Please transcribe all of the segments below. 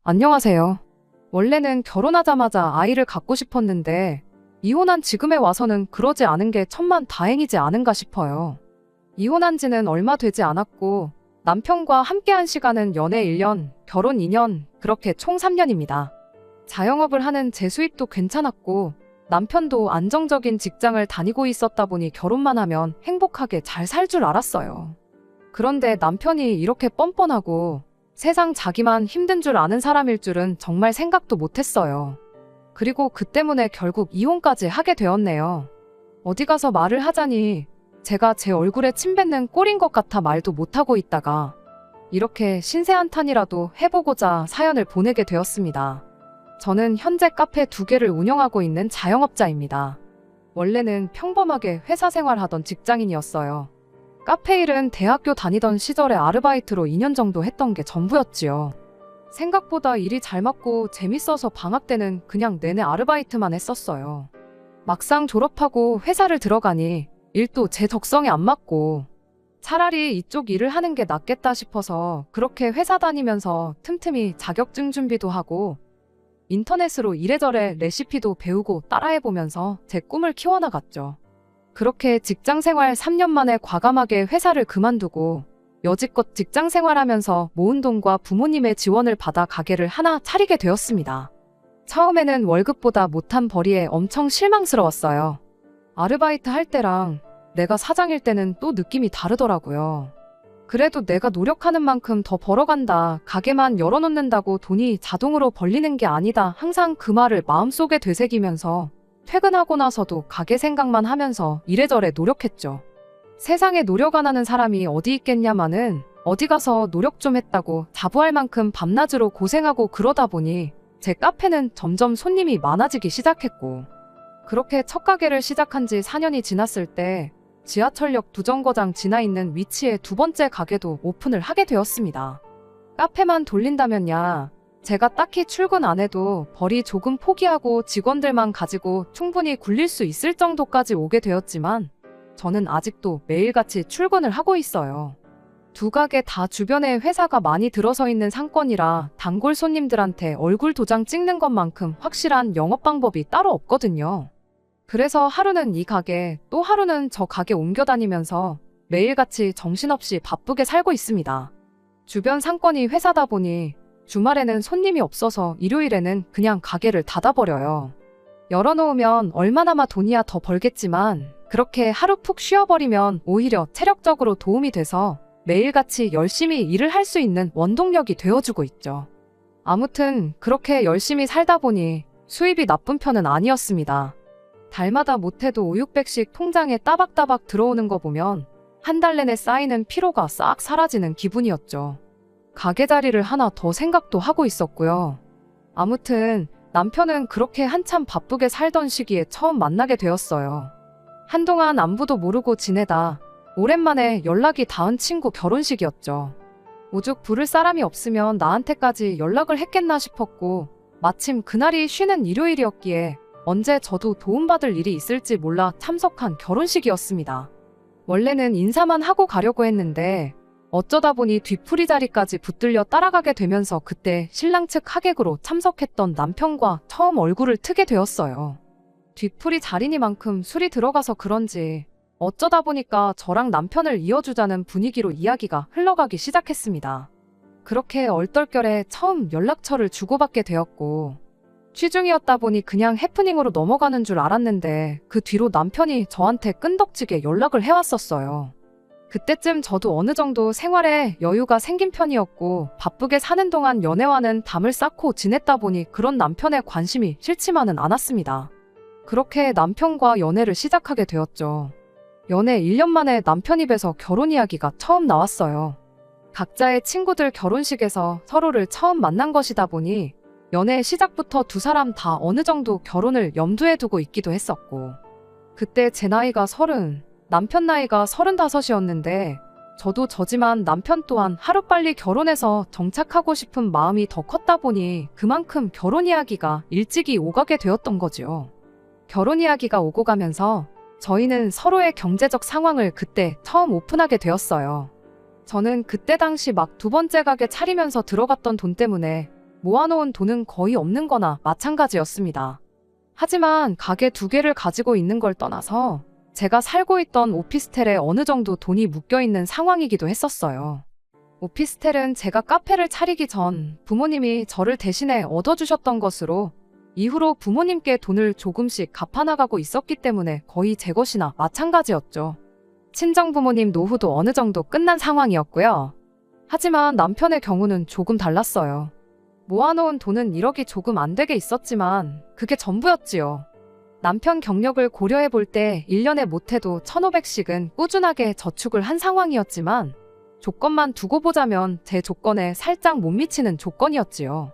안녕하세요. 원래는 결혼하자마자 아이를 갖고 싶었는데 이혼한 지금에 와서는 그러지 않은 게 천만 다행이지 않은가 싶어요. 이혼한 지는 얼마 되지 않았고 남편과 함께한 시간은 연애 1년, 결혼 2년, 그렇게 총 3년입니다. 자영업을 하는 제 수입도 괜찮았고 남편도 안정적인 직장을 다니고 있었다 보니 결혼만 하면 행복하게 잘 살 줄 알았어요. 그런데 남편이 이렇게 뻔뻔하고 세상 자기만 힘든 줄 아는 사람일 줄은 정말 생각도 못했어요. 그리고 그 때문에 결국 이혼까지 하게 되었네요. 어디 가서 말을 하자니 제가 제 얼굴에 침 뱉는 꼴인 것 같아 말도 못하고 있다가 이렇게 신세한탄이라도 해보고자 사연을 보내게 되었습니다. 저는 현재 카페 2개를 운영하고 있는 자영업자입니다. 원래는 평범하게 회사 생활하던 직장인이었어요. 카페 일은 대학교 다니던 시절에 아르바이트로 2년 정도 했던 게 전부였지요. 생각보다 일이 잘 맞고 재밌어서 방학 때는 그냥 내내 아르바이트만 했었어요. 막상 졸업하고 회사를 들어가니 일도 제 적성에 안 맞고 차라리 이쪽 일을 하는 게 낫겠다 싶어서 그렇게 회사 다니면서 틈틈이 자격증 준비도 하고 인터넷으로 이래저래 레시피도 배우고 따라해보면서 제 꿈을 키워나갔죠. 그렇게 직장생활 3년 만에 과감하게 회사를 그만두고 여지껏 직장생활하면서 모은 돈과 부모님의 지원을 받아 가게를 하나 차리게 되었습니다. 처음에는 월급보다 못한 벌이에 엄청 실망스러웠어요. 아르바이트 할 때랑 내가 사장일 때는 또 느낌이 다르더라고요. 그래도 내가 노력하는 만큼 더 벌어간다. 가게만 열어놓는다고 돈이 자동으로 벌리는 게 아니다. 항상 그 말을 마음속에 되새기면서 퇴근하고 나서도 가게 생각만 하면서 이래저래 노력했죠. 세상에 노력 안 하는 사람이 어디 있겠냐마는 어디 가서 노력 좀 했다고 자부할 만큼 밤낮으로 고생하고 그러다 보니 제 카페는 점점 손님이 많아지기 시작했고 그렇게 첫 가게를 시작한 지 4년이 지났을 때 지하철역 두정거장 지나 있는 위치에 2번째 가게도 오픈을 하게 되었습니다. 카페만 돌린다면야 제가 딱히 출근 안 해도 벌이 조금 포기하고 직원들만 가지고 충분히 굴릴 수 있을 정도까지 오게 되었지만 저는 아직도 매일같이 출근을 하고 있어요. 2가게 다 주변에 회사가 많이 들어서 있는 상권이라 단골 손님들한테 얼굴 도장 찍는 것만큼 확실한 영업 방법이 따로 없거든요. 그래서 하루는 이 가게, 또 하루는 저 가게 옮겨 다니면서 매일같이 정신없이 바쁘게 살고 있습니다. 주변 상권이 회사다 보니 주말에는 손님이 없어서 일요일에는 그냥 가게를 닫아버려요. 열어놓으면 얼마나마 돈이야 더 벌겠지만 그렇게 하루 푹 쉬어버리면 오히려 체력적으로 도움이 돼서 매일같이 열심히 일을 할 수 있는 원동력이 되어주고 있죠. 아무튼 그렇게 열심히 살다 보니 수입이 나쁜 편은 아니었습니다. 달마다 못해도 5,600씩 통장에 따박따박 들어오는 거 보면 한 달 내내 쌓이는 피로가 싹 사라지는 기분이었죠. 가게 자리를 하나 더 생각도 하고 있었고요. 아무튼 남편은 그렇게 한참 바쁘게 살던 시기에 처음 만나게 되었어요. 한동안 안부도 모르고 지내다 오랜만에 연락이 닿은 친구 결혼식이었죠. 오죽 부를 사람이 없으면 나한테까지 연락을 했겠나 싶었고 마침 그날이 쉬는 일요일이었기에 언제 저도 도움받을 일이 있을지 몰라 참석한 결혼식이었습니다. 원래는 인사만 하고 가려고 했는데 어쩌다 보니 뒤풀이 자리까지 붙들려 따라가게 되면서 그때 신랑 측 하객으로 참석했던 남편과 처음 얼굴을 트게 되었어요. 뒤풀이 자리니만큼 술이 들어가서 그런지 어쩌다 보니까 저랑 남편을 이어주자는 분위기로 이야기가 흘러가기 시작했습니다. 그렇게 얼떨결에 처음 연락처를 주고받게 되었고 취중이었다 보니 그냥 해프닝으로 넘어가는 줄 알았는데 그 뒤로 남편이 저한테 끈덕지게 연락을 해왔었어요. 그때쯤 저도 어느 정도 생활에 여유가 생긴 편이었고 바쁘게 사는 동안 연애와는 담을 쌓고 지냈다 보니 그런 남편의 관심이 싫지만은 않았습니다. 그렇게 남편과 연애를 시작하게 되었죠. 연애 1년 만에 남편 입에서 결혼 이야기가 처음 나왔어요. 각자의 친구들 결혼식에서 서로를 처음 만난 것이다 보니 연애 시작부터 2사람 다 어느 정도 결혼을 염두에 두고 있기도 했었고 그때 제 나이가 30, 남편 나이가 35이었는데 저도 저지만 남편 또한 하루빨리 결혼해서 정착하고 싶은 마음이 더 컸다 보니 그만큼 결혼 이야기가 일찍이 오가게 되었던 거지요. 결혼 이야기가 오고 가면서 저희는 서로의 경제적 상황을 그때 처음 오픈하게 되었어요. 저는 그때 당시 막 2번째 가게 차리면서 들어갔던 돈 때문에 모아놓은 돈은 거의 없는 거나 마찬가지였습니다. 하지만 가게 2개를 가지고 있는 걸 떠나서 제가 살고 있던 오피스텔에 어느 정도 돈이 묶여있는 상황이기도 했었어요. 오피스텔은 제가 카페를 차리기 전 부모님이 저를 대신에 얻어주셨던 것으로 이후로 부모님께 돈을 조금씩 갚아나가고 있었기 때문에 거의 제 것이나 마찬가지였죠. 친정부모님 노후도 어느 정도 끝난 상황이었고요. 하지만 남편의 경우는 조금 달랐어요. 모아놓은 돈은 1억이 조금 안 되게 있었지만 그게 전부였지요. 남편 경력을 고려해 볼 때 1년에 못해도 1,500씩은 꾸준하게 저축을 한 상황이었지만 조건만 두고 보자면 제 조건에 살짝 못 미치는 조건이었지요.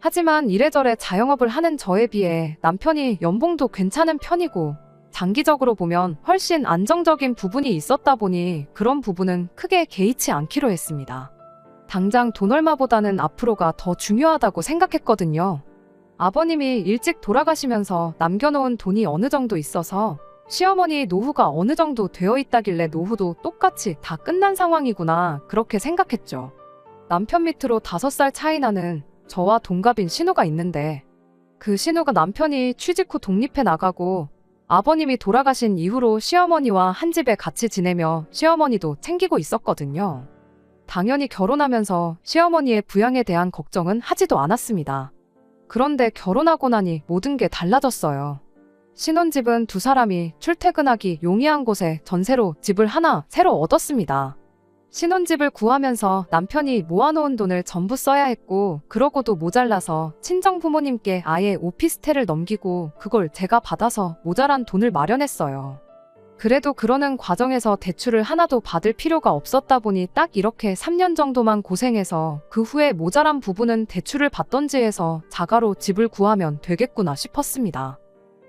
하지만 이래저래 자영업을 하는 저에 비해 남편이 연봉도 괜찮은 편이고 장기적으로 보면 훨씬 안정적인 부분이 있었다 보니 그런 부분은 크게 개의치 않기로 했습니다. 당장 돈 얼마보다는 앞으로가 더 중요하다고 생각했거든요. 아버님이 일찍 돌아가시면서 남겨놓은 돈이 어느 정도 있어서 시어머니 노후가 어느 정도 되어 있다길래 노후도 똑같이 다 끝난 상황이구나 그렇게 생각했죠. 남편 밑으로 5살 차이 나는 저와 동갑인 신우가 있는데 그 신우가 남편이 취직 후 독립해 나가고 아버님이 돌아가신 이후로 시어머니와 한 집에 같이 지내며 시어머니도 챙기고 있었거든요. 당연히 결혼하면서 시어머니의 부양에 대한 걱정은 하지도 않았습니다. 그런데 결혼하고 나니 모든 게 달라졌어요. 신혼집은 2사람이 출퇴근하기 용이한 곳에 전세로 집을 하나 새로 얻었습니다. 신혼집을 구하면서 남편이 모아놓은 돈을 전부 써야 했고 그러고도 모자라서 친정부모님께 아예 오피스텔을 넘기고 그걸 제가 받아서 모자란 돈을 마련했어요. 그래도 그러는 과정에서 대출을 하나도 받을 필요가 없었다 보니 딱 이렇게 3년 정도만 고생해서 그 후에 모자란 부분은 대출을 받던지 해서 자가로 집을 구하면 되겠구나 싶었습니다.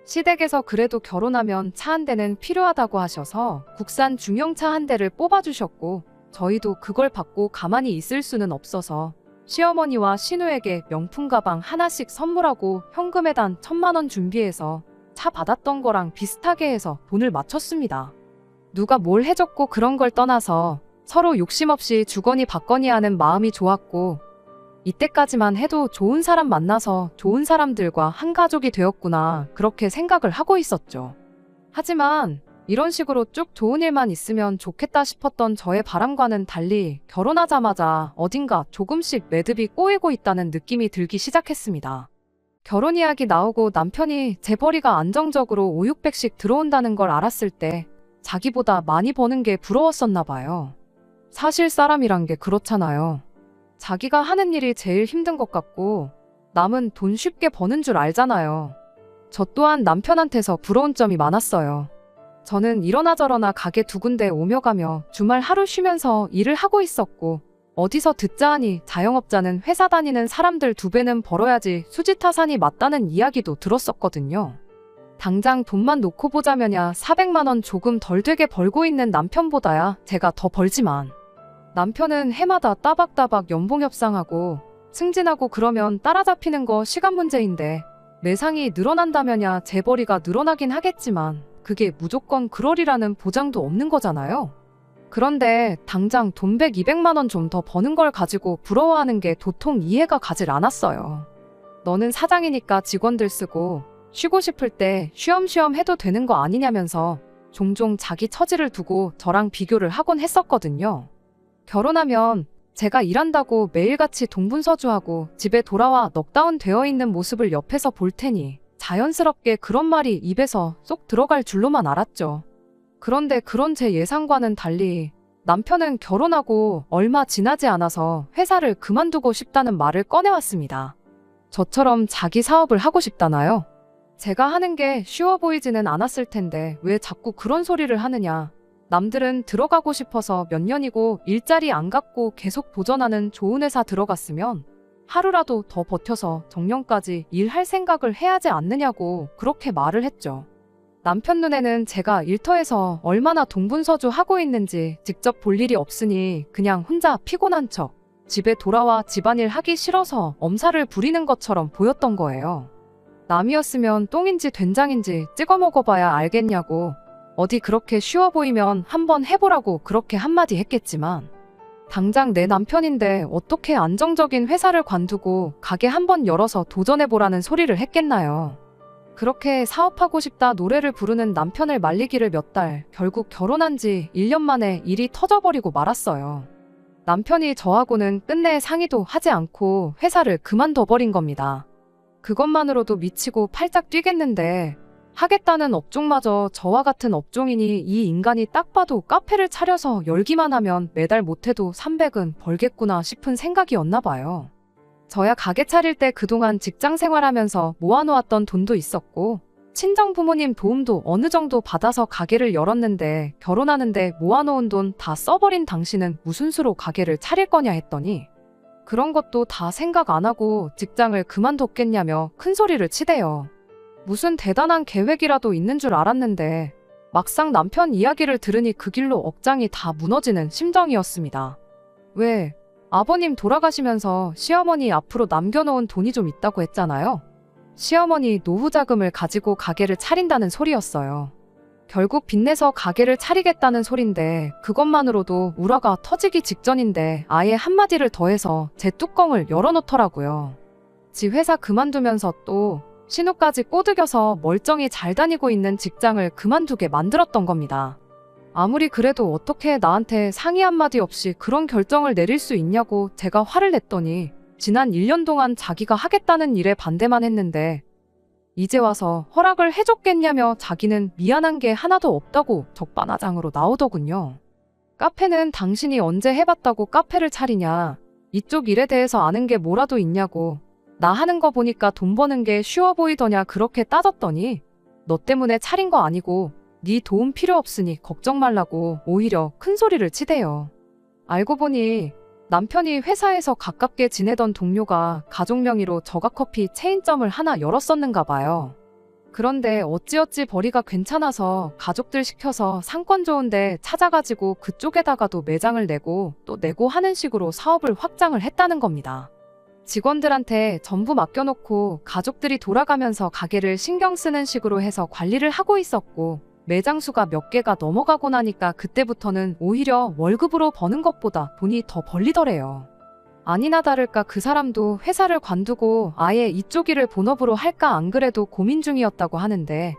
시댁에서 그래도 결혼하면 차 한 대는 필요하다고 하셔서 국산 중형차 한 대를 뽑아주셨고 저희도 그걸 받고 가만히 있을 수는 없어서 시어머니와 신우에게 명품 가방 하나씩 선물하고 현금에 단 1,000만 원 준비해서 차 받았던 거랑 비슷하게 해서 돈을 맞췄습니다. 누가 뭘 해줬고 그런 걸 떠나서 서로 욕심 없이 주거니 받거니 하는 마음이 좋았고 이때까지만 해도 좋은 사람 만나서 좋은 사람들과 한 가족이 되었구나 그렇게 생각을 하고 있었죠. 하지만 이런 식으로 쭉 좋은 일만 있으면 좋겠다 싶었던 저의 바람과는 달리 결혼하자마자 어딘가 조금씩 매듭이 꼬이고 있다는 느낌이 들기 시작했습니다. 결혼 이야기 나오고 남편이 재벌이가 안정적으로 5,600씩 들어온다는 걸 알았을 때 자기보다 많이 버는 게 부러웠었나 봐요. 사실 사람이란 게 그렇잖아요. 자기가 하는 일이 제일 힘든 것 같고 남은 돈 쉽게 버는 줄 알잖아요. 저 또한 남편한테서 부러운 점이 많았어요. 저는 이러나 저러나 가게 2군데 오며 가며 주말 하루 쉬면서 일을 하고 있었고 어디서 듣자 하니 자영업자는 회사 다니는 사람들 2배는 벌어야지 수지타산이 맞다는 이야기도 들었었거든요. 당장 돈만 놓고 보자면야 400만 원 조금 덜 되게 벌고 있는 남편보다야 제가 더 벌지만 남편은 해마다 따박따박 연봉 협상하고 승진하고 그러면 따라잡히는 거 시간 문제인데 매상이 늘어난다면야 재벌이가 늘어나긴 하겠지만 그게 무조건 그러리라는 보장도 없는 거잖아요. 그런데 당장 돈 100, 200만 원 좀 더 버는 걸 가지고 부러워하는 게 도통 이해가 가질 않았어요. 너는 사장이니까 직원들 쓰고 쉬고 싶을 때 쉬엄쉬엄 해도 되는 거 아니냐면서 종종 자기 처지를 두고 저랑 비교를 하곤 했었거든요. 결혼하면 제가 일한다고 매일같이 동분서주하고 집에 돌아와 넉다운 되어 있는 모습을 옆에서 볼 테니 자연스럽게 그런 말이 입에서 쏙 들어갈 줄로만 알았죠. 그런데 그런 제 예상과는 달리 남편은 결혼하고 얼마 지나지 않아서 회사를 그만두고 싶다는 말을 꺼내왔습니다. 저처럼 자기 사업을 하고 싶다나요? 제가 하는 게 쉬워 보이지는 않았을 텐데 왜 자꾸 그런 소리를 하느냐. 남들은 들어가고 싶어서 몇 년이고 일자리 안 갖고 계속 도전하는 좋은 회사 들어갔으면 하루라도 더 버텨서 정년까지 일할 생각을 해야지 않느냐고 그렇게 말을 했죠. 남편 눈에는 제가 일터에서 얼마나 동분서주 하고 있는지 직접 볼 일이 없으니 그냥 혼자 피곤한 척 집에 돌아와 집안일 하기 싫어서 엄살을 부리는 것처럼 보였던 거예요. 남이었으면 똥인지 된장인지 찍어 먹어봐야 알겠냐고 어디 그렇게 쉬워 보이면 한번 해보라고 그렇게 한마디 했겠지만 당장 내 남편인데 어떻게 안정적인 회사를 관두고 가게 한번 열어서 도전해보라는 소리를 했겠나요. 그렇게 사업하고 싶다 노래를 부르는 남편을 말리기를 몇 달, 결국 결혼한 지 1년 만에 일이 터져버리고 말았어요. 남편이 저하고는 끝내 상의도 하지 않고 회사를 그만둬버린 겁니다. 그것만으로도 미치고 팔짝 뛰겠는데 하겠다는 업종마저 저와 같은 업종이니 이 인간이 딱 봐도 카페를 차려서 열기만 하면 매달 못해도 300은 벌겠구나 싶은 생각이었나 봐요. 저야 가게 차릴 때 그동안 직장 생활하면서 모아놓았던 돈도 있었고 친정 부모님 도움도 어느 정도 받아서 가게를 열었는데 결혼하는데 모아놓은 돈 다 써버린 당신은 무슨 수로 가게를 차릴 거냐 했더니 그런 것도 다 생각 안 하고 직장을 그만뒀겠냐며 큰 소리를 치대요. 무슨 대단한 계획이라도 있는 줄 알았는데 막상 남편 이야기를 들으니 그 길로 억장이 다 무너지는 심정이었습니다. 왜? 아버님 돌아가시면서 시어머니 앞으로 남겨놓은 돈이 좀 있다고 했잖아요. 시어머니 노후 자금을 가지고 가게를 차린다는 소리였어요. 결국 빚내서 가게를 차리겠다는 소린데 그것만으로도 우라가 터지기 직전인데 아예 한마디를 더해서 제 뚜껑을 열어놓더라고요. 지 회사 그만두면서 또 신우까지 꼬드겨서 멀쩡히 잘 다니고 있는 직장을 그만두게 만들었던 겁니다. 아무리 그래도 어떻게 나한테 상의 한마디 없이 그런 결정을 내릴 수 있냐고 제가 화를 냈더니 지난 1년 동안 자기가 하겠다는 일에 반대만 했는데 이제 와서 허락을 해줬겠냐며 자기는 미안한 게 하나도 없다고 적반하장으로 나오더군요. 카페는 당신이 언제 해봤다고 카페를 차리냐. 이쪽 일에 대해서 아는 게 뭐라도 있냐고. 나 하는 거 보니까 돈 버는 게 쉬워 보이더냐 그렇게 따졌더니 너 때문에 차린 거 아니고 네 도움 필요 없으니 걱정 말라고 오히려 큰 소리를 치대요. 알고 보니 남편이 회사에서 가깝게 지내던 동료가 가족 명의로 저가커피 체인점을 하나 열었었는가 봐요. 그런데 어찌어찌 벌이가 괜찮아서 가족들 시켜서 상권 좋은데 찾아가지고 그쪽에다가도 매장을 내고 또 내고 하는 식으로 사업을 확장을 했다는 겁니다. 직원들한테 전부 맡겨놓고 가족들이 돌아가면서 가게를 신경 쓰는 식으로 해서 관리를 하고 있었고 매장 수가 몇 개가 넘어가고 나니까 그때부터는 오히려 월급으로 버는 것보다 돈이 더 벌리더래요. 아니나 다를까 그 사람도 회사를 관두고 아예 이쪽 일을 본업으로 할까 안 그래도 고민 중이었다고 하는데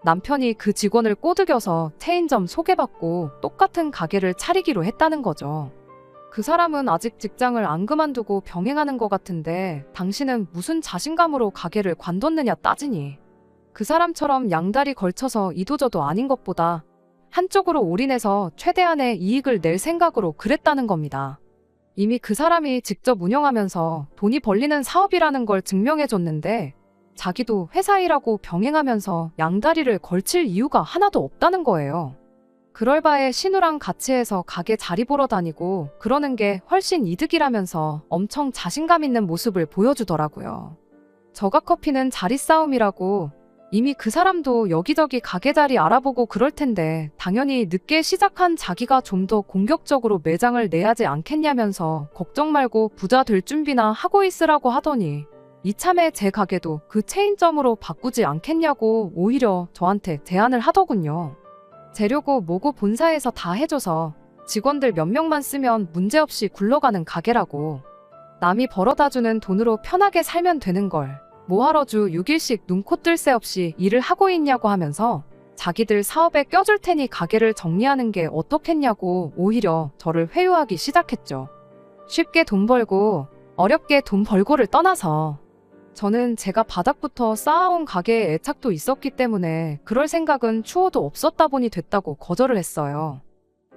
남편이 그 직원을 꼬드겨서 체인점 소개받고 똑같은 가게를 차리기로 했다는 거죠. 그 사람은 아직 직장을 안 그만두고 병행하는 것 같은데 당신은 무슨 자신감으로 가게를 관뒀느냐 따지니 그 사람처럼 양다리 걸쳐서 이도저도 아닌 것보다 한쪽으로 올인해서 최대한의 이익을 낼 생각으로 그랬다는 겁니다. 이미 그 사람이 직접 운영하면서 돈이 벌리는 사업이라는 걸 증명해줬는데 자기도 회사 일하고 병행하면서 양다리를 걸칠 이유가 하나도 없다는 거예요. 그럴 바에 신우랑 같이 해서 가게 자리 보러 다니고 그러는 게 훨씬 이득이라면서 엄청 자신감 있는 모습을 보여주더라고요. 저가커피는 자리 싸움이라고 이미 그 사람도 여기저기 가게 자리 알아보고 그럴 텐데 당연히 늦게 시작한 자기가 좀 더 공격적으로 매장을 내야지 않겠냐면서 걱정 말고 부자 될 준비나 하고 있으라고 하더니 이참에 제 가게도 그 체인점으로 바꾸지 않겠냐고 오히려 저한테 제안을 하더군요. 재료고 뭐고 본사에서 다 해줘서 직원들 몇 명만 쓰면 문제없이 굴러가는 가게라고. 남이 벌어다주는 돈으로 편하게 살면 되는 걸 뭐하러 주 6일씩 눈코 뜰 새 없이 일을 하고 있냐고 하면서 자기들 사업에 껴줄 테니 가게를 정리하는 게 어떻겠냐고 오히려 저를 회유하기 시작했죠. 쉽게 돈 벌고 어렵게 돈 벌고를 떠나서 저는 제가 바닥부터 쌓아온 가게에 애착도 있었기 때문에 그럴 생각은 추호도 없었다 보니 됐다고 거절을 했어요.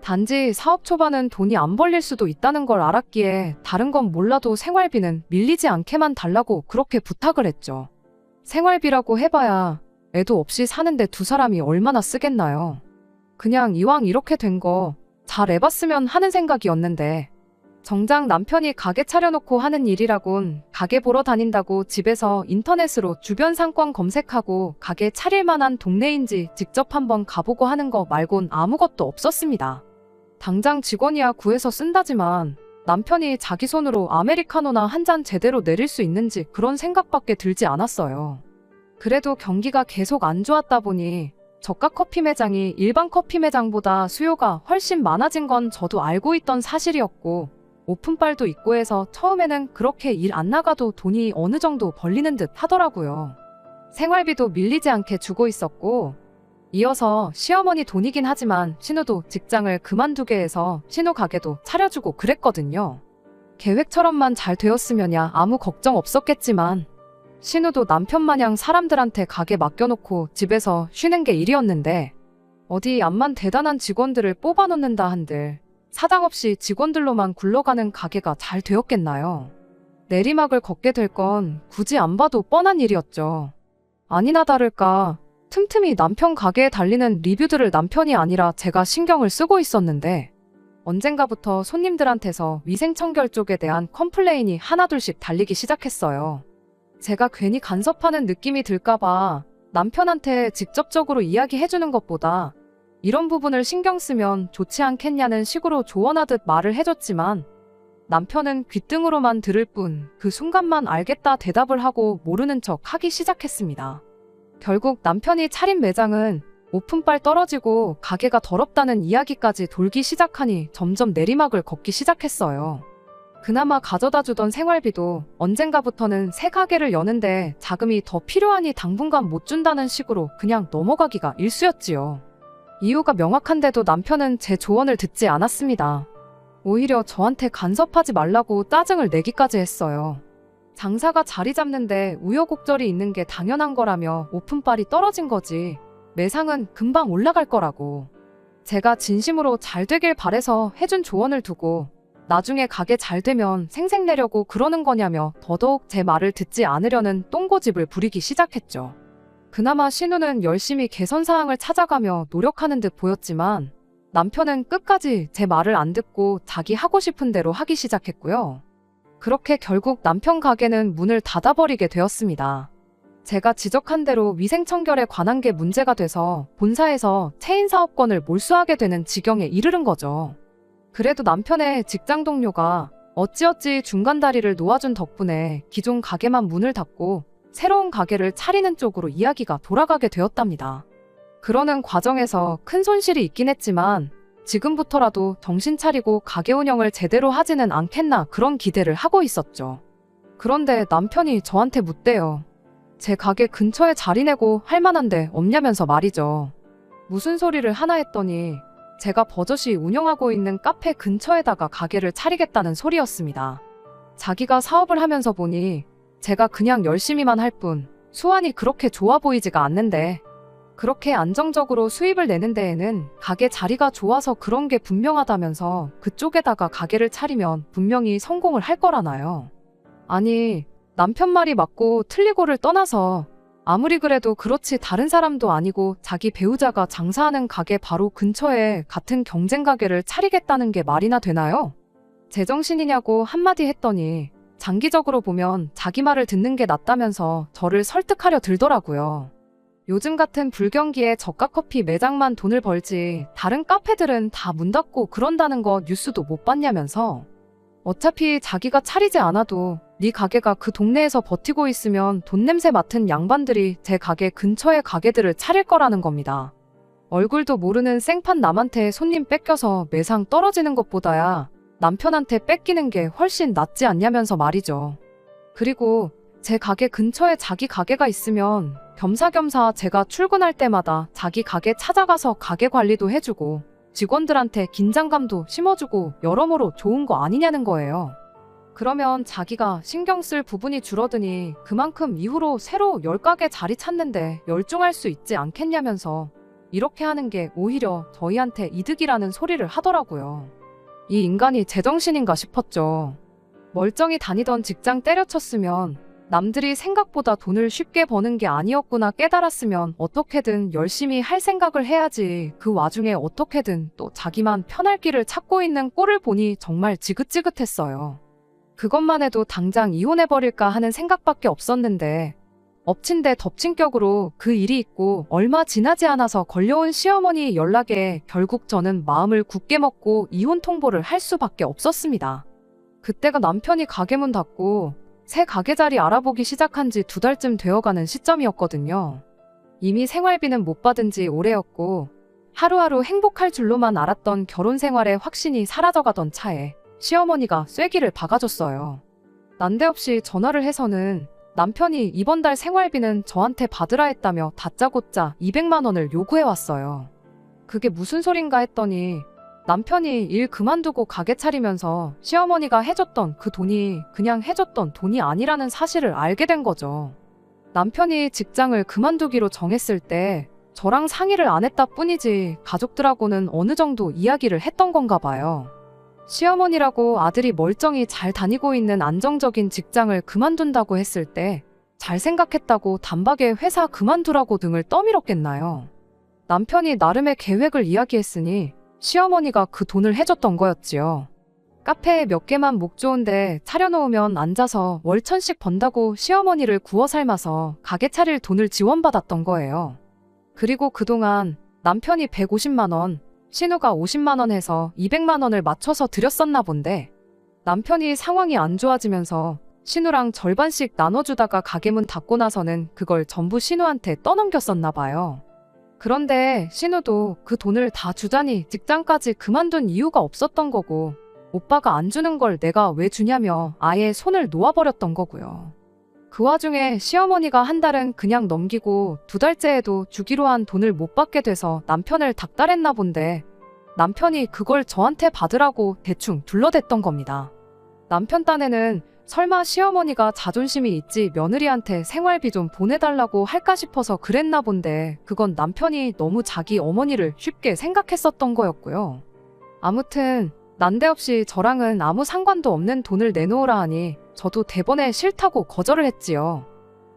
단지 사업 초반은 돈이 안 벌릴 수도 있다는 걸 알았기에 다른 건 몰라도 생활비는 밀리지 않게만 달라고 그렇게 부탁을 했죠. 생활비라고 해봐야 애도 없이 사는데 두 사람이 얼마나 쓰겠나요. 그냥 이왕 이렇게 된 거 잘 해봤으면 하는 생각이었는데 정작 남편이 가게 차려놓고 하는 일이라곤 가게 보러 다닌다고 집에서 인터넷으로 주변 상권 검색하고 가게 차릴 만한 동네인지 직접 한번 가보고 하는 거 말곤 아무것도 없었습니다. 당장 직원이야 구해서 쓴다지만 남편이 자기 손으로 아메리카노나 한 잔 제대로 내릴 수 있는지 그런 생각밖에 들지 않았어요. 그래도 경기가 계속 안 좋았다 보니 저가 커피 매장이 일반 커피 매장보다 수요가 훨씬 많아진 건 저도 알고 있던 사실이었고 오픈빨도 있고 해서 처음에는 그렇게 일 안 나가도 돈이 어느 정도 벌리는 듯 하더라고요. 생활비도 밀리지 않게 주고 있었고, 이어서 시어머니 돈이긴 하지만 신우도 직장을 그만두게 해서 신우 가게도 차려주고 그랬거든요. 계획처럼만 잘 되었으면야 아무 걱정 없었겠지만 신우도 남편 마냥 사람들한테 가게 맡겨놓고 집에서 쉬는 게 일이었는데 어디 암만 대단한 직원들을 뽑아놓는다 한들 사장 없이 직원들로만 굴러가는 가게가 잘 되었겠나요? 내리막을 걷게 될 건 굳이 안 봐도 뻔한 일이었죠. 아니나 다를까 틈틈이 남편 가게에 달리는 리뷰들을 남편이 아니라 제가 신경을 쓰고 있었는데 언젠가부터 손님들한테서 위생청결 쪽에 대한 컴플레인이 하나둘씩 달리기 시작했어요. 제가 괜히 간섭하는 느낌이 들까봐 남편한테 직접적으로 이야기해주는 것보다 이런 부분을 신경 쓰면 좋지 않겠냐는 식으로 조언하듯 말을 해줬지만 남편은 귓등으로만 들을 뿐 그 순간만 알겠다 대답을 하고 모르는 척 하기 시작했습니다. 결국 남편이 차린 매장은 오픈빨 떨어지고 가게가 더럽다는 이야기까지 돌기 시작하니 점점 내리막을 걷기 시작했어요. 그나마 가져다 주던 생활비도 언젠가부터는 새 가게를 여는데 자금이 더 필요하니 당분간 못 준다는 식으로 그냥 넘어가기가 일쑤였지요. 이유가 명확한데도 남편은 제 조언을 듣지 않았습니다. 오히려 저한테 간섭하지 말라고 짜증을 내기까지 했어요. 장사가 자리 잡는데 우여곡절이 있는 게 당연한 거라며 오픈빨이 떨어진 거지 매상은 금방 올라갈 거라고. 제가 진심으로 잘 되길 바래서 해준 조언을 두고 나중에 가게 잘 되면 생색내려고 그러는 거냐며 더더욱 제 말을 듣지 않으려는 똥고집을 부리기 시작했죠. 그나마 신우는 열심히 개선사항을 찾아가며 노력하는 듯 보였지만 남편은 끝까지 제 말을 안 듣고 자기 하고 싶은 대로 하기 시작했고요. 그렇게 결국 남편 가게는 문을 닫아버리게 되었습니다. 제가 지적한 대로 위생청결에 관한 게 문제가 돼서 본사에서 체인사업권을 몰수하게 되는 지경에 이르른 거죠. 그래도 남편의 직장 동료가 어찌어찌 중간다리를 놓아준 덕분에 기존 가게만 문을 닫고 새로운 가게를 차리는 쪽으로 이야기가 돌아가게 되었답니다. 그러는 과정에서 큰 손실이 있긴 했지만 지금부터라도 정신 차리고 가게 운영을 제대로 하지는 않겠나 그런 기대를 하고 있었죠. 그런데 남편이 저한테 묻대요. 제 가게 근처에 자리 내고 할 만한데 없냐면서 말이죠. 무슨 소리를 하나 했더니 제가 버젓이 운영하고 있는 카페 근처에다가 가게를 차리겠다는 소리였습니다. 자기가 사업을 하면서 보니 제가 그냥 열심히만 할 뿐 수완이 그렇게 좋아 보이지가 않는데 그렇게 안정적으로 수입을 내는 데에는 가게 자리가 좋아서 그런 게 분명하다면서 그쪽에다가 가게를 차리면 분명히 성공을 할 거라나요. 아니 남편 말이 맞고 틀리고를 떠나서 아무리 그래도 그렇지 다른 사람도 아니고 자기 배우자가 장사하는 가게 바로 근처에 같은 경쟁 가게를 차리겠다는 게 말이나 되나요? 제정신이냐고 한마디 했더니 장기적으로 보면 자기 말을 듣는 게 낫다면서 저를 설득하려 들더라고요. 요즘 같은 불경기에 저가커피 매장만 돈을 벌지 다른 카페들은 다 문 닫고 그런다는 거 뉴스도 못 봤냐면서 어차피 자기가 차리지 않아도 네 가게가 그 동네에서 버티고 있으면 돈 냄새 맡은 양반들이 제 가게 근처에 가게들을 차릴 거라는 겁니다. 얼굴도 모르는 생판 남한테 손님 뺏겨서 매상 떨어지는 것보다야 남편한테 뺏기는 게 훨씬 낫지 않냐면서 말이죠. 그리고 제 가게 근처에 자기 가게가 있으면 겸사겸사 제가 출근할 때마다 자기 가게 찾아가서 가게 관리도 해주고 직원들한테 긴장감도 심어주고 여러모로 좋은 거 아니냐는 거예요. 그러면 자기가 신경 쓸 부분이 줄어드니 그만큼 이후로 새로 10가게 자리 찾는데 열중할 수 있지 않겠냐면서 이렇게 하는 게 오히려 저희한테 이득이라는 소리를 하더라고요. 이 인간이 제정신인가 싶었죠. 멀쩡히 다니던 직장 때려쳤으면 남들이 생각보다 돈을 쉽게 버는 게 아니었구나 깨달았으면 어떻게든 열심히 할 생각을 해야지 그 와중에 어떻게든 또 자기만 편할 길을 찾고 있는 꼴을 보니 정말 지긋지긋했어요. 그것만 해도 당장 이혼해버릴까 하는 생각밖에 없었는데 엎친 데 덮친 격으로 그 일이 있고 얼마 지나지 않아서 걸려온 시어머니 연락에 결국 저는 마음을 굳게 먹고 이혼 통보를 할 수밖에 없었습니다. 그때가 남편이 가게 문 닫고 새 가게 자리 알아보기 시작한 지 2달쯤 되어가는 시점이었거든요. 이미 생활비는 못 받은 지 오래였고 하루하루 행복할 줄로만 알았던 결혼 생활의 확신이 사라져가던 차에 시어머니가 쐐기를 박아줬어요. 난데없이 전화를 해서는 남편이 이번 달 생활비는 저한테 받으라 했다며 다짜고짜 200만 원을 요구해왔어요. 그게 무슨 소린가 했더니 남편이 일 그만두고 가게 차리면서 시어머니가 해줬던 그 돈이 그냥 해줬던 돈이 아니라는 사실을 알게 된 거죠. 남편이 직장을 그만두기로 정했을 때 저랑 상의를 안 했다 뿐이지 가족들하고는 어느 정도 이야기를 했던 건가 봐요. 시어머니라고 아들이 멀쩡히 잘 다니고 있는 안정적인 직장을 그만둔다고 했을 때 잘 생각했다고 단박에 회사 그만두라고 등을 떠밀었겠나요? 남편이 나름의 계획을 이야기했으니 시어머니가 그 돈을 해줬던 거였지요. 카페에 몇 개만 목 좋은데 차려놓으면 앉아서 월 1,000씩 번다고 시어머니를 구워 삶아서 가게 차릴 돈을 지원받았던 거예요. 그리고 그동안 남편이 150만 원, 신우가 50만 원 해서 200만 원을 맞춰서 드렸었나 본데 남편이 상황이 안 좋아지면서 신우랑 절반씩 나눠주다가 가게 문 닫고 나서는 그걸 전부 신우한테 떠넘겼었나 봐요. 그런데 신우도 그 돈을 다 주자니 직장까지 그만둔 이유가 없었던 거고 오빠가 안 주는 걸 내가 왜 주냐며 아예 손을 놓아버렸던 거고요. 그 와중에 시어머니가 한 달은 그냥 넘기고 2달째에도 주기로 한 돈을 못 받게 돼서 남편을 닥달했나 본데 남편이 그걸 저한테 받으라고 대충 둘러댔던 겁니다. 남편 딴에는 설마 시어머니가 자존심이 있지 며느리한테 생활비 좀 보내달라고 할까 싶어서 그랬나 본데 그건 남편이 너무 자기 어머니를 쉽게 생각했었던 거였고요. 아무튼 난데없이 저랑은 아무 상관도 없는 돈을 내놓으라 하니 저도 대번에 싫다고 거절을 했지요.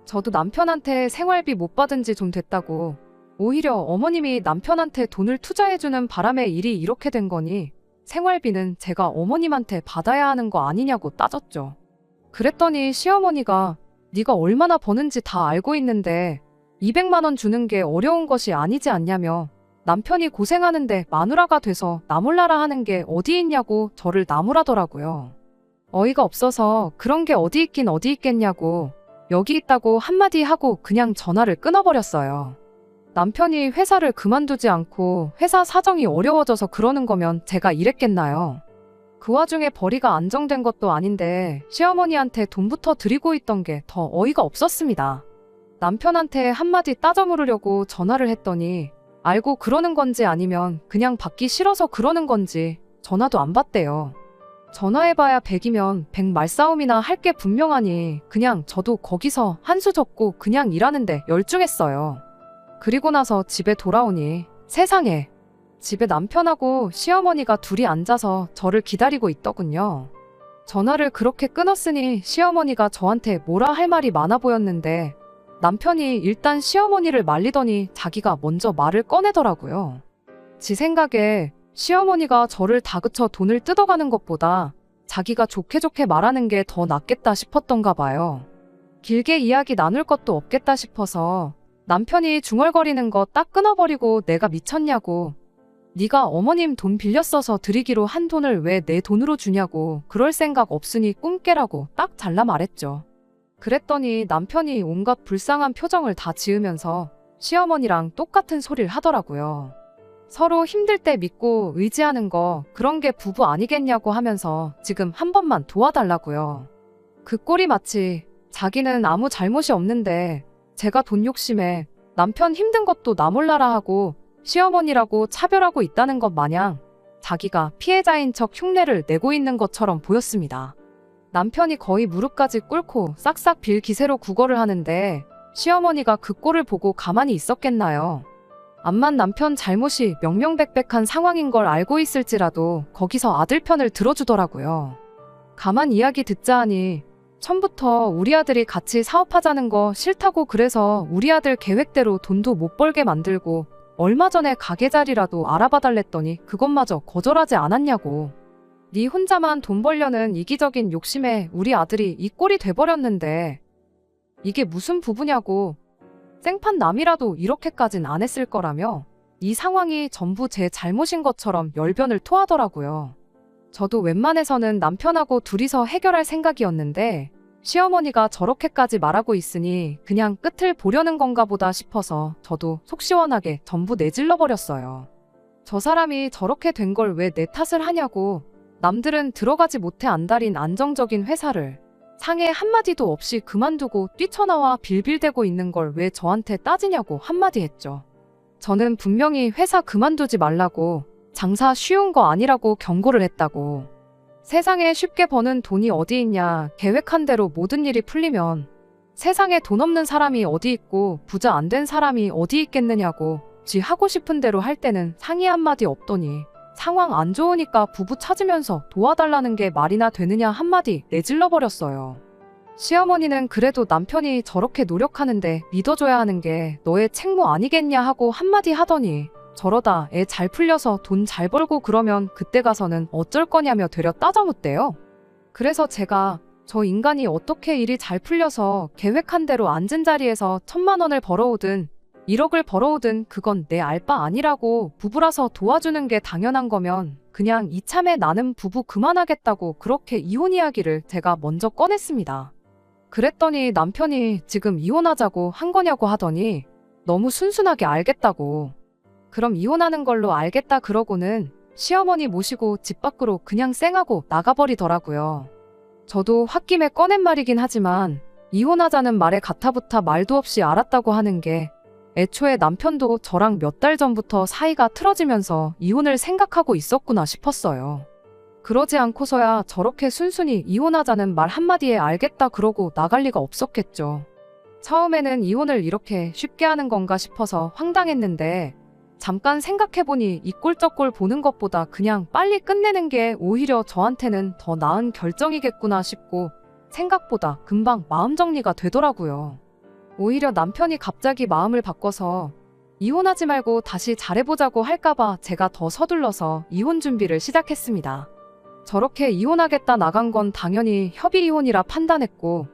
저도 남편한테 생활비 못 받은 지 좀 됐다고 오히려 어머님이 남편한테 돈을 투자해주는 바람에 일이 이렇게 된 거니 생활비는 제가 어머님한테 받아야 하는 거 아니냐고 따졌죠. 그랬더니 시어머니가 네가 얼마나 버는지 다 알고 있는데 200만 원 주는 게 어려운 것이 아니지 않냐며 남편이 고생하는데 마누라가 돼서 나몰라라 하는 게 어디 있냐고 저를 나무라더라고요. 어이가 없어서 그런 게 어디 있긴 어디 있겠냐고 여기 있다고 한마디 하고 그냥 전화를 끊어버렸어요. 남편이 회사를 그만두지 않고 회사 사정이 어려워져서 그러는 거면 제가 이랬겠나요? 그 와중에 벌이가 안정된 것도 아닌데 시어머니한테 돈부터 드리고 있던 게 더 어이가 없었습니다. 남편한테 한마디 따져 물으려고 전화를 했더니 알고 그러는 건지 아니면 그냥 받기 싫어서 그러는 건지 전화도 안 받대요. 전화해봐야 100이면 100 말싸움이나 할 게 분명하니 그냥 저도 거기서 한 수 접고 그냥 일하는데 열중했어요. 그리고 나서 집에 돌아오니 세상에 집에 남편하고 시어머니가 둘이 앉아서 저를 기다리고 있더군요. 전화를 그렇게 끊었으니 시어머니가 저한테 뭐라 할 말이 많아 보였는데 남편이 일단 시어머니를 말리더니 자기가 먼저 말을 꺼내더라고요. 지 생각에 시어머니가 저를 다그쳐 돈을 뜯어가는 것보다 자기가 좋게 좋게 말하는 게 더 낫겠다 싶었던가 봐요. 길게 이야기 나눌 것도 없겠다 싶어서 남편이 중얼거리는 거 딱 끊어버리고 내가 미쳤냐고 네가 어머님 돈 빌려 써서 드리기로 한 돈을 왜 내 돈으로 주냐고 그럴 생각 없으니 꿈 깨라고 딱 잘라 말했죠. 그랬더니 남편이 온갖 불쌍한 표정을 다 지으면서 시어머니랑 똑같은 소리를 하더라고요. 서로 힘들 때 믿고 의지하는 거 그런 게 부부 아니겠냐고 하면서 지금 한 번만 도와달라고요. 그 꼴이 마치 자기는 아무 잘못이 없는데 제가 돈 욕심에 남편 힘든 것도 나 몰라라 하고 시어머니라고 차별하고 있다는 것 마냥 자기가 피해자인 척 흉내를 내고 있는 것처럼 보였습니다. 남편이 거의 무릎까지 꿇고 싹싹 빌 기세로 구걸을 하는데 시어머니가 그 꼴을 보고 가만히 있었겠나요? 암만 남편 잘못이 명명백백한 상황인 걸 알고 있을지라도 거기서 아들 편을 들어주더라고요. 가만 이야기 듣자 하니 처음부터 우리 아들이 같이 사업하자는 거 싫다고 그래서 우리 아들 계획대로 돈도 못 벌게 만들고 얼마 전에 가게 자리라도 알아봐 달랬더니 그것마저 거절하지 않았냐고. 네 혼자만 돈 벌려는 이기적인 욕심에 우리 아들이 이 꼴이 돼버렸는데 이게 무슨 부부냐고. 생판 남이라도 이렇게까진 안 했을 거라며 이 상황이 전부 제 잘못인 것처럼 열변을 토하더라고요. 저도 웬만해서는 남편하고 둘이서 해결할 생각이었는데 시어머니가 저렇게까지 말하고 있으니 그냥 끝을 보려는 건가 보다 싶어서 저도 속 시원하게 전부 내질러 버렸어요. 저 사람이 저렇게 된 걸 왜 내 탓을 하냐고. 남들은 들어가지 못해 안달인 안정적인 회사를 상해 한마디도 없이 그만두고 뛰쳐나와 빌빌대고 있는 걸 왜 저한테 따지냐고 한마디 했죠. 저는 분명히 회사 그만두지 말라고, 장사 쉬운 거 아니라고 경고를 했다고. 세상에 쉽게 버는 돈이 어디 있냐, 계획한 대로 모든 일이 풀리면 세상에 돈 없는 사람이 어디 있고 부자 안 된 사람이 어디 있겠느냐고, 지 하고 싶은 대로 할 때는 상의 한마디 없더니 상황 안 좋으니까 부부 찾으면서 도와달라는 게 말이나 되느냐 한마디 내질러 버렸어요. 시어머니는 그래도 남편이 저렇게 노력하는데 믿어줘야 하는 게 너의 책무 아니겠냐 하고 한마디 하더니 저러다 애 잘 풀려서 돈 잘 벌고 그러면 그때 가서는 어쩔 거냐며 되려 따져묻대요. 그래서 제가 저 인간이 어떻게 일이 잘 풀려서 계획한 대로 앉은 자리에서 1,000만 원을 벌어오든 1억을 벌어오든 그건 내 알 바 아니라고, 부부라서 도와주는 게 당연한 거면 그냥 이참에 나는 부부 그만하겠다고 그렇게 이혼 이야기를 제가 먼저 꺼냈습니다. 그랬더니 남편이 지금 이혼하자고 한 거냐고 하더니 너무 순순하게 알겠다고. 그럼 이혼하는 걸로 알겠다 그러고는 시어머니 모시고 집 밖으로 그냥 쌩하고 나가버리더라고요. 저도 홧김에 꺼낸 말이긴 하지만 이혼하자는 말에 가타부타 말도 없이 알았다고 하는 게 애초에 남편도 저랑 몇 달 전부터 사이가 틀어지면서 이혼을 생각하고 있었구나 싶었어요. 그러지 않고서야 저렇게 순순히 이혼하자는 말 한마디에 알겠다 그러고 나갈 리가 없었겠죠. 처음에는 이혼을 이렇게 쉽게 하는 건가 싶어서 황당했는데 잠깐 생각해보니 이 꼴 저 꼴 보는 것보다 그냥 빨리 끝내는 게 오히려 저한테는 더 나은 결정이겠구나 싶고 생각보다 금방 마음 정리가 되더라고요. 오히려 남편이 갑자기 마음을 바꿔서 이혼하지 말고 다시 잘해보자고 할까봐 제가 더 서둘러서 이혼 준비를 시작했습니다. 저렇게 이혼하겠다 나간 건 당연히 협의 이혼이라 판단했고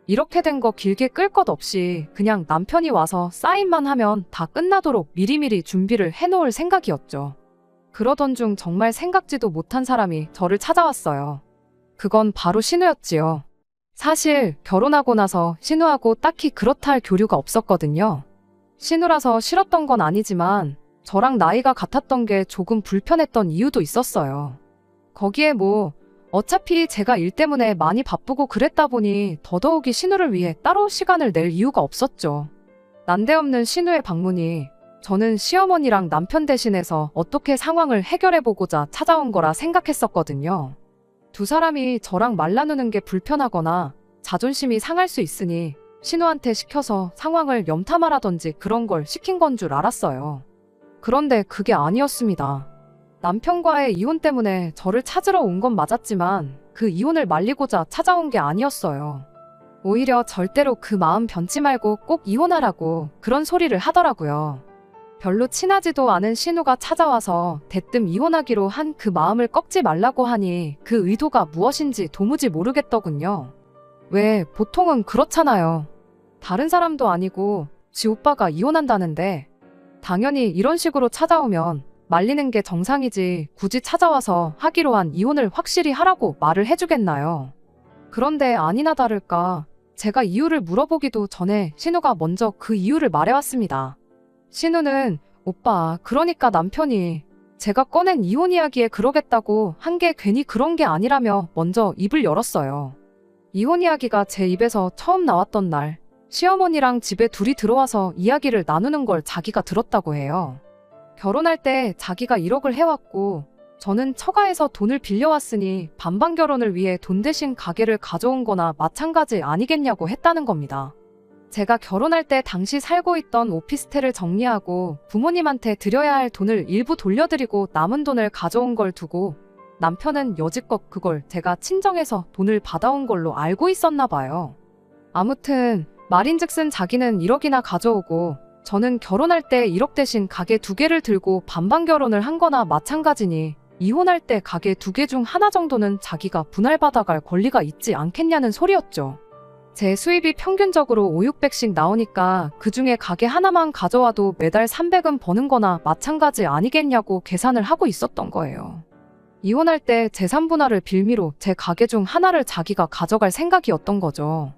이렇게 된 거 길게 끌 것 없이 그냥 남편이 와서 사인만 하면 다 끝나도록 미리미리 준비를 해놓을 생각이었죠. 그러던 중 정말 생각지도 못한 사람이 저를 찾아왔어요. 그건 바로 신우였지요. 사실 결혼하고 나서 신우하고 딱히 그렇다 할 교류가 없었거든요. 신우라서 싫었던 건 아니지만 저랑 나이가 같았던 게 조금 불편했던 이유도 있었어요. 거기에 뭐 어차피 제가 일 때문에 많이 바쁘고 그랬다 보니 더더욱이 신우를 위해 따로 시간을 낼 이유가 없었죠. 난데없는 신우의 방문이 저는 시어머니랑 남편 대신해서 어떻게 상황을 해결해보고자 찾아온 거라 생각했었거든요. 두 사람이 저랑 말 나누는 게 불편하거나 자존심이 상할 수 있으니 신우한테 시켜서 상황을 염탐하라든지 그런 걸 시킨 건 줄 알았어요. 그런데 그게 아니었습니다. 남편과의 이혼 때문에 저를 찾으러 온 건 맞았지만 그 이혼을 말리고자 찾아온 게 아니었어요. 오히려 절대로 그 마음 변치 말고 꼭 이혼하라고 그런 소리를 하더라고요. 별로 친하지도 않은 신우가 찾아와서 대뜸 이혼하기로 한 그 마음을 꺾지 말라고 하니 그 의도가 무엇인지 도무지 모르겠더군요. 왜 보통은 그렇잖아요. 다른 사람도 아니고 지 오빠가 이혼한다는데 당연히 이런 식으로 찾아오면 말리는 게 정상이지 굳이 찾아와서 하기로 한 이혼을 확실히 하라고 말을 해주겠나요? 그런데 아니나 다를까 제가 이유를 물어보기도 전에 신우가 먼저 그 이유를 말해왔습니다. 신우는 오빠 그러니까 남편이 제가 꺼낸 이혼 이야기에 그러겠다고 한 게 괜히 그런 게 아니라며 먼저 입을 열었어요. 이혼 이야기가 제 입에서 처음 나왔던 날 시어머니랑 집에 둘이 들어와서 이야기를 나누는 걸 자기가 들었다고 해요. 결혼할 때 자기가 1억을 해왔고 저는 처가에서 돈을 빌려왔으니 반반 결혼을 위해 돈 대신 가게를 가져온 거나 마찬가지 아니겠냐고 했다는 겁니다. 제가 결혼할 때 당시 살고 있던 오피스텔을 정리하고 부모님한테 드려야 할 돈을 일부 돌려드리고 남은 돈을 가져온 걸 두고 남편은 여지껏 그걸 제가 친정에서 돈을 받아온 걸로 알고 있었나 봐요. 아무튼 말인즉슨 자기는 1억이나 가져오고 저는 결혼할 때 1억 대신 가게 2개를 들고 반반 결혼을 한 거나 마찬가지니 이혼할 때 가게 2개 중 하나 정도는 자기가 분할받아갈 권리가 있지 않겠냐는 소리였죠. 제 수입이 평균적으로 5,600씩 나오니까 그중에 가게 하나만 가져와도 매달 300은 버는 거나 마찬가지 아니겠냐고 계산을 하고 있었던 거예요. 이혼할 때 재산 분할을 빌미로 제 가게 중 하나를 자기가 가져갈 생각이었던 거죠.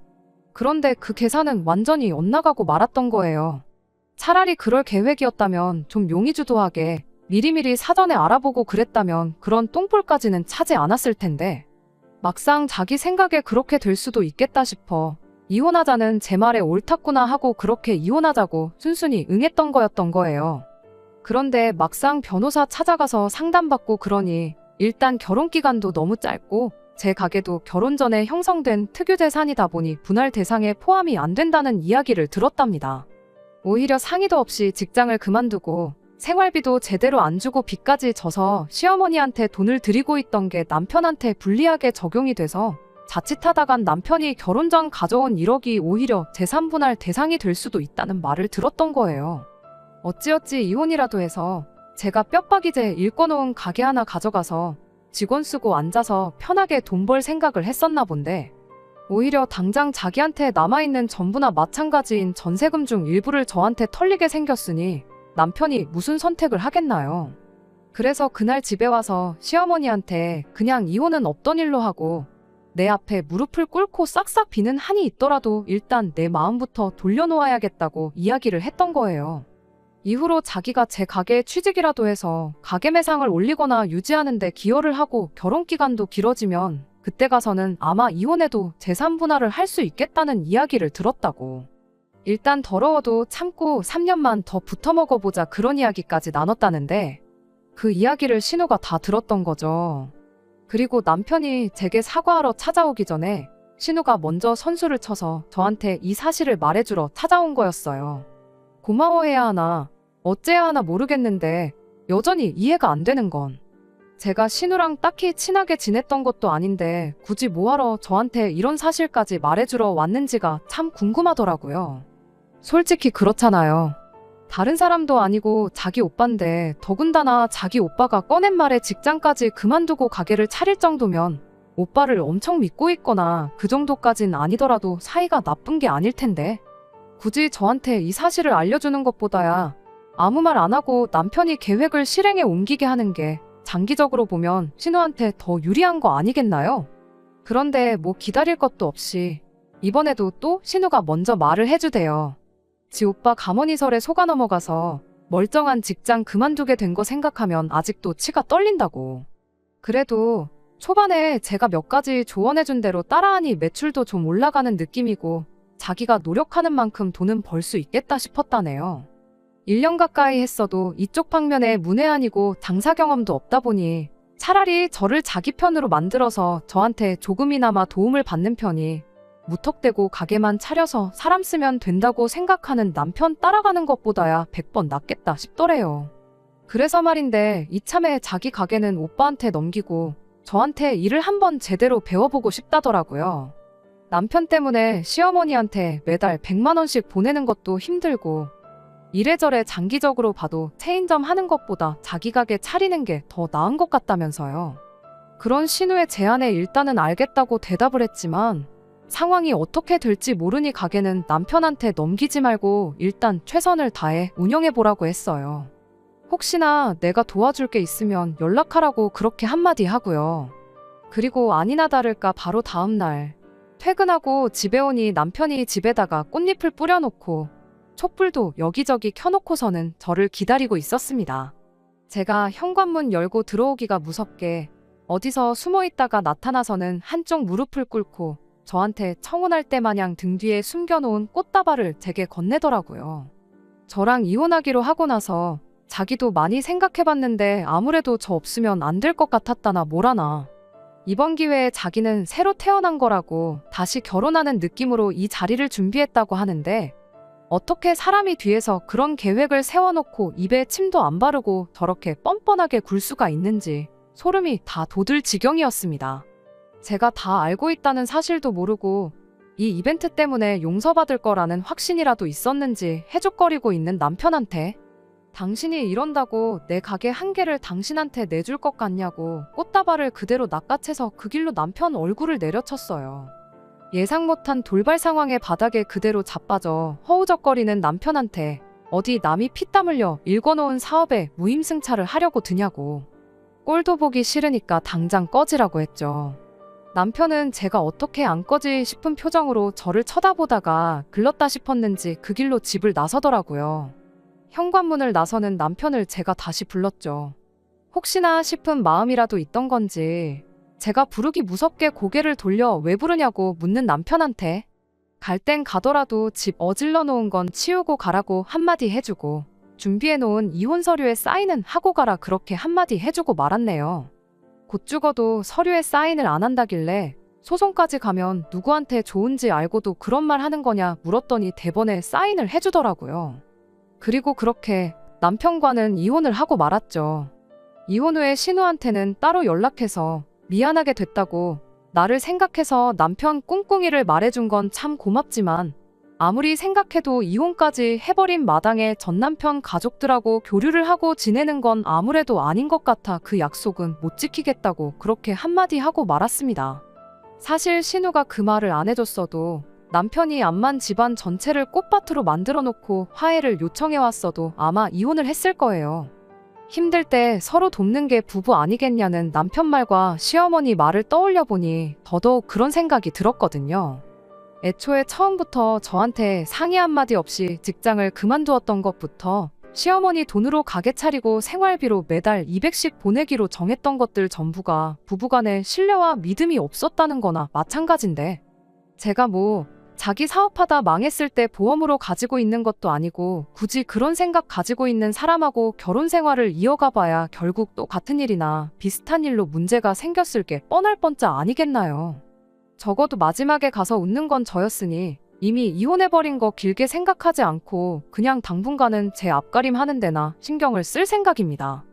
그런데 그 계산은 완전히 엇나가고 말았던 거예요. 차라리 그럴 계획이었다면 좀 용의주도하게 미리미리 사전에 알아보고 그랬다면 그런 똥볼까지는 차지 않았을 텐데 막상 자기 생각에 그렇게 될 수도 있겠다 싶어 이혼하자는 제 말에 옳았구나 하고 그렇게 이혼하자고 순순히 응했던 거였던 거예요. 그런데 막상 변호사 찾아가서 상담받고 그러니 일단 결혼 기간도 너무 짧고 제 가게도 결혼 전에 형성된 특유재산이다 보니 분할 대상에 포함이 안 된다는 이야기를 들었답니다. 오히려 상의도 없이 직장을 그만두고 생활비도 제대로 안 주고 빚까지 져서 시어머니한테 돈을 드리고 있던 게 남편한테 불리하게 적용이 돼서 자칫하다간 남편이 결혼 전 가져온 1억이 오히려 재산 분할 대상이 될 수도 있다는 말을 들었던 거예요. 어찌어찌 이혼이라도 해서 제가 뼈박이제 일궈놓은 가게 하나 가져가서 직원 쓰고 앉아서 편하게 돈 벌 생각을 했었나 본데 오히려 당장 자기한테 남아있는 전부나 마찬가지인 전세금 중 일부를 저한테 털리게 생겼으니 남편이 무슨 선택을 하겠나요? 그래서 그날 집에 와서 시어머니한테 그냥 이혼은 없던 일로 하고 내 앞에 무릎을 꿇고 싹싹 비는 한이 있더라도 일단 내 마음부터 돌려놓아야겠다고 이야기를 했던 거예요. 이후로 자기가 제 가게에 취직이라도 해서 가게 매상을 올리거나 유지하는데 기여를 하고 결혼 기간도 길어지면 그때 가서는 아마 이혼해도 재산 분할을 할 수 있겠다는 이야기를 들었다고. 일단 더러워도 참고 3년만 더 붙어 먹어보자 그런 이야기까지 나눴다는데 그 이야기를 신우가 다 들었던 거죠. 그리고 남편이 제게 사과하러 찾아오기 전에 신우가 먼저 선수를 쳐서 저한테 이 사실을 말해주러 찾아온 거였어요. 고마워해야 하나 어째야 하나 모르겠는데 여전히 이해가 안 되는 건 제가 신우랑 딱히 친하게 지냈던 것도 아닌데 굳이 뭐하러 저한테 이런 사실까지 말해주러 왔는지가 참 궁금하더라고요. 솔직히 그렇잖아요. 다른 사람도 아니고 자기 오빠인데 더군다나 자기 오빠가 꺼낸 말에 직장까지 그만두고 가게를 차릴 정도면 오빠를 엄청 믿고 있거나 그 정도까진 아니더라도 사이가 나쁜 게 아닐 텐데 굳이 저한테 이 사실을 알려주는 것보다야 아무 말 안 하고 남편이 계획을 실행에 옮기게 하는 게 장기적으로 보면 신우한테 더 유리한 거 아니겠나요? 그런데 뭐 기다릴 것도 없이 이번에도 또 신우가 먼저 말을 해주대요. 지 오빠 가머니설에 속아 넘어가서 멀쩡한 직장 그만두게 된 거 생각하면 아직도 치가 떨린다고. 그래도 초반에 제가 몇 가지 조언해준 대로 따라하니 매출도 좀 올라가는 느낌이고 자기가 노력하는 만큼 돈은 벌 수 있겠다 싶었다네요. 1년 가까이 했어도 이쪽 방면에 문외한이고 장사 경험도 없다 보니 차라리 저를 자기 편으로 만들어서 저한테 조금이나마 도움을 받는 편이 무턱대고 가게만 차려서 사람 쓰면 된다고 생각하는 남편 따라가는 것보다야 100번 낫겠다 싶더래요. 그래서 말인데 이참에 자기 가게는 오빠한테 넘기고 저한테 일을 한번 제대로 배워보고 싶다더라고요. 남편 때문에 시어머니한테 매달 100만 원씩 보내는 것도 힘들고 이래저래 장기적으로 봐도 체인점 하는 것보다 자기 가게 차리는 게 더 나은 것 같다면서요. 그런 신우의 제안에 일단은 알겠다고 대답을 했지만 상황이 어떻게 될지 모르니 가게는 남편한테 넘기지 말고 일단 최선을 다해 운영해보라고 했어요. 혹시나 내가 도와줄 게 있으면 연락하라고 그렇게 한마디 하고요. 그리고 아니나 다를까 바로 다음날 퇴근하고 집에 오니 남편이 집에다가 꽃잎을 뿌려놓고 촛불도 여기저기 켜놓고서는 저를 기다리고 있었습니다. 제가 현관문 열고 들어오기가 무섭게 어디서 숨어있다가 나타나서는 한쪽 무릎을 꿇고 저한테 청혼할 때 마냥 등 뒤에 숨겨놓은 꽃다발을 제게 건네더라고요. 저랑 이혼하기로 하고 나서 자기도 많이 생각해봤는데 아무래도 저 없으면 안 될 것 같았다나 뭐라나. 이번 기회에 자기는 새로 태어난 거라고 다시 결혼하는 느낌으로 이 자리를 준비했다고 하는데 어떻게 사람이 뒤에서 그런 계획을 세워놓고 입에 침도 안 바르고 저렇게 뻔뻔하게 굴 수가 있는지 소름이 다 돋을 지경이었습니다. 제가 다 알고 있다는 사실도 모르고 이 이벤트 때문에 용서받을 거라는 확신이라도 있었는지 해죽거리고 있는 남편한테 당신이 이런다고 내 가게 한 개를 당신한테 내줄 것 같냐고 꽃다발을 그대로 낚아채서 그 길로 남편 얼굴을 내려쳤어요. 예상 못한 돌발 상황에 바닥에 그대로 자빠져 허우적거리는 남편한테 어디 남이 피땀 흘려 일궈놓은 사업에 무임승차를 하려고 드냐고. 꼴도 보기 싫으니까 당장 꺼지라고 했죠. 남편은 제가 어떻게 안 꺼지 싶은 표정으로 저를 쳐다보다가 글렀다 싶었는지 그 길로 집을 나서더라고요. 현관문을 나서는 남편을 제가 다시 불렀죠. 혹시나 싶은 마음이라도 있던 건지 제가 부르기 무섭게 고개를 돌려 왜 부르냐고 묻는 남편한테 갈 땐 가더라도 집 어질러 놓은 건 치우고 가라고 한마디 해주고 준비해 놓은 이혼 서류에 사인은 하고 가라 그렇게 한마디 해주고 말았네요. 곧 죽어도 서류에 사인을 안 한다길래 소송까지 가면 누구한테 좋은지 알고도 그런 말 하는 거냐 물었더니 대번에 사인을 해주더라고요. 그리고 그렇게 남편과는 이혼을 하고 말았죠. 이혼 후에 신우한테는 따로 연락해서 미안하게 됐다고 나를 생각해서 남편 꿍꿍이를 말해준 건 참 고맙지만 아무리 생각해도 이혼까지 해버린 마당에 전남편 가족들하고 교류를 하고 지내는 건 아무래도 아닌 것 같아 그 약속은 못 지키겠다고 그렇게 한마디 하고 말았습니다. 사실 신우가 그 말을 안 해줬어도 남편이 암만 집안 전체를 꽃밭으로 만들어 놓고 화해를 요청해왔어도 아마 이혼을 했을 거예요. 힘들 때 서로 돕는 게 부부 아니겠냐는 남편 말과 시어머니 말을 떠올려 보니 더더욱 그런 생각이 들었거든요. 애초에 처음부터 저한테 상의 한마디 없이 직장을 그만두었던 것부터 시어머니 돈으로 가게 차리고 생활비로 매달 200씩 보내기로 정했던 것들 전부가 부부간에 신뢰와 믿음이 없었다는 거나 마찬가지인데 제가 뭐 자기 사업하다 망했을 때 보험으로 가지고 있는 것도 아니고 굳이 그런 생각 가지고 있는 사람하고 결혼 생활을 이어가 봐야 결국 또 같은 일이나 비슷한 일로 문제가 생겼을 게 뻔할 뻔짜 아니겠나요. 적어도 마지막에 가서 웃는 건 저였으니 이미 이혼해버린 거 길게 생각하지 않고 그냥 당분간은 제 앞가림 하는 데나 신경을 쓸 생각입니다.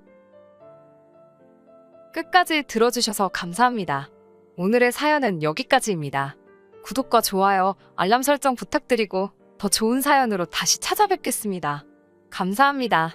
끝까지 들어주셔서 감사합니다. 오늘의 사연은 여기까지입니다. 구독과 좋아요, 알람 설정 부탁드리고 더 좋은 사연으로 다시 찾아뵙겠습니다. 감사합니다.